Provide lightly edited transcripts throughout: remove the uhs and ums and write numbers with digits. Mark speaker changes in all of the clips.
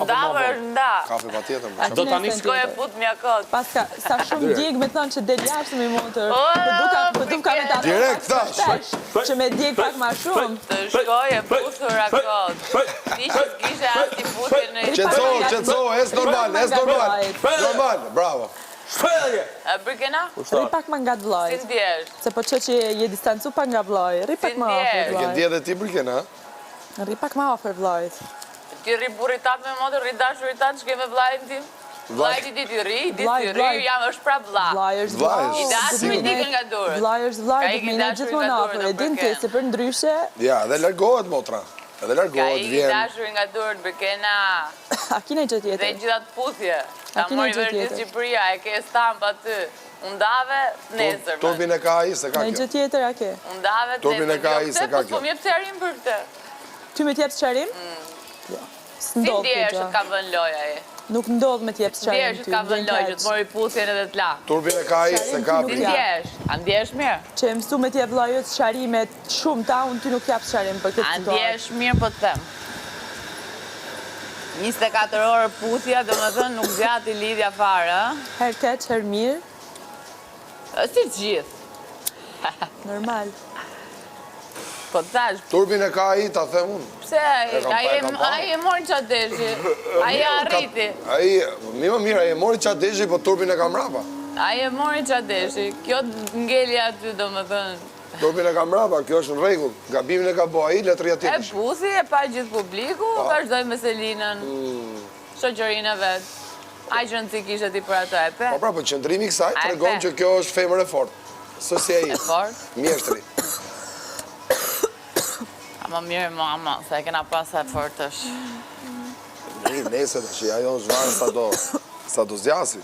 Speaker 1: Ndavë është nda.
Speaker 2: Kafe pa tjetër.
Speaker 3: Do tani
Speaker 1: Shkoj e put mja kot.
Speaker 4: Paska, sa shumë djeg me thonë që del jashtë me motër. Po du ka me ta
Speaker 2: Direkt thash.
Speaker 4: Që me djeg pak ma shumë.
Speaker 1: Të shkoj e putur a kot. Ti që s'kishe ati putin në...
Speaker 2: Qëtëso, es normal. Normal, bravo.
Speaker 1: Brikena?
Speaker 4: Rri pak ma nga të vlajt.
Speaker 1: Si ndjesh?
Speaker 4: Se po që je distancu pak nga vlajt. Rri pak ma afer
Speaker 2: E ke
Speaker 4: vlajt.
Speaker 2: ndje dhe ti Brikena?
Speaker 4: Rri pak ma afer vlajt.
Speaker 1: Ti rri buritat me motor, rri dashuritat, shke me vlajnë tim? Vlajti ti ti rri, jam është pra vla.
Speaker 4: Vlaj është
Speaker 2: Vlaj
Speaker 4: vlaj.
Speaker 2: është.
Speaker 1: I dashur i dikën nga durët.
Speaker 4: Vlaj është vlaj,
Speaker 1: Ka
Speaker 4: dhe
Speaker 1: ikin
Speaker 4: me në
Speaker 1: dashuri
Speaker 4: gjithmonë
Speaker 1: nga
Speaker 4: afer.
Speaker 1: durët,
Speaker 4: E din
Speaker 1: Brikena.
Speaker 4: ti, se për ndryshe,
Speaker 2: Ja, dhe largohet motra. Edhe
Speaker 1: Ka
Speaker 2: largohet,
Speaker 1: i
Speaker 2: vjen.
Speaker 1: dashur nga durët, Brikena.
Speaker 4: a kine gjë
Speaker 1: Dhe
Speaker 4: tjetër.
Speaker 1: gjithat puthje. Ta
Speaker 4: kine
Speaker 1: mori
Speaker 4: gjë
Speaker 1: vërë të
Speaker 4: tjetër.
Speaker 1: Shqipëria, e ke stamp aty. Undave, nesër.
Speaker 2: Turbin e ka ai, se ka
Speaker 4: Në
Speaker 2: kjo.
Speaker 4: gjë tjetër a ke?
Speaker 1: Undave,
Speaker 2: Turbin e ka ai, se ka kjo.
Speaker 1: Po m'jep qarim për këtë.
Speaker 4: Ty me t'jep sëqarim? Jo.
Speaker 1: Si
Speaker 4: S'ndodh
Speaker 1: ndjesh
Speaker 4: kjo
Speaker 1: që
Speaker 4: gjë.
Speaker 1: ka vën loja e?
Speaker 4: Nuk ndodh me t'jep sëqarim
Speaker 1: Ndjesh që
Speaker 4: ty.
Speaker 1: ka vën lojë, që të mori puthjen edhe t'la.
Speaker 2: Turbin e ka ai, se ka
Speaker 4: Nuk
Speaker 1: Si
Speaker 4: ja.
Speaker 1: ndjesh? A ndjesh mirë?
Speaker 4: Që e mësu me t'jep vlajot sëqarimet shumë ta, unë ty nuk t'jep sëqarim për këtë
Speaker 1: A
Speaker 4: situatë.
Speaker 1: ndjesh mirë po të them. 24 orë puthja, do më thënë nuk zjati lidhja fare.
Speaker 4: Her keq, her mirë,
Speaker 1: Si gjithë.
Speaker 4: normal.
Speaker 1: Po të thash,
Speaker 2: Turbin e ka ai, ta them unë.
Speaker 1: pse ai e mori qatë deshi, ai e arriti.
Speaker 2: Ai, mi më mirë, ai e mori qatë deshi, po turbin e ka mrapa.
Speaker 1: Ai e mori qatë deshi, kjo ngelja aty do më thënë.
Speaker 2: Turbin e ka mrapa, kjo është në rregull. Gabimin e ka bo ai, letria
Speaker 1: E
Speaker 2: tjetër.
Speaker 1: puthi, e pa gjithë publiku, vazhdoj me Selinën, shoqërinë e vetë. Ai që rëndësi kishe ti për ato e pe.
Speaker 2: Po pra, po qëndrimi i kësaj
Speaker 1: A e
Speaker 2: tregon
Speaker 1: pe.
Speaker 2: që kjo është femër e fortë. Së si ai,
Speaker 1: Fort.
Speaker 2: mjeshtri.
Speaker 1: Ama mirë mama, se e kena pas e fortësh.
Speaker 2: Nese të që ajo zvarë sa do zjasi.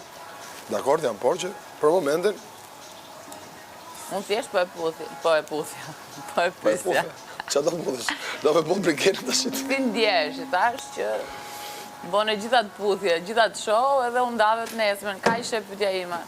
Speaker 2: Dakord jam, por që për momentin,
Speaker 1: Unë thjesht po e puthja. Po e pusja.
Speaker 2: që do mundesh? Do me mund Brikenë të shqit.
Speaker 1: Si ndjesh, i thash që bone gjithat puthje, gjithat show edhe undavet nesmen, ka ishe pytja ime.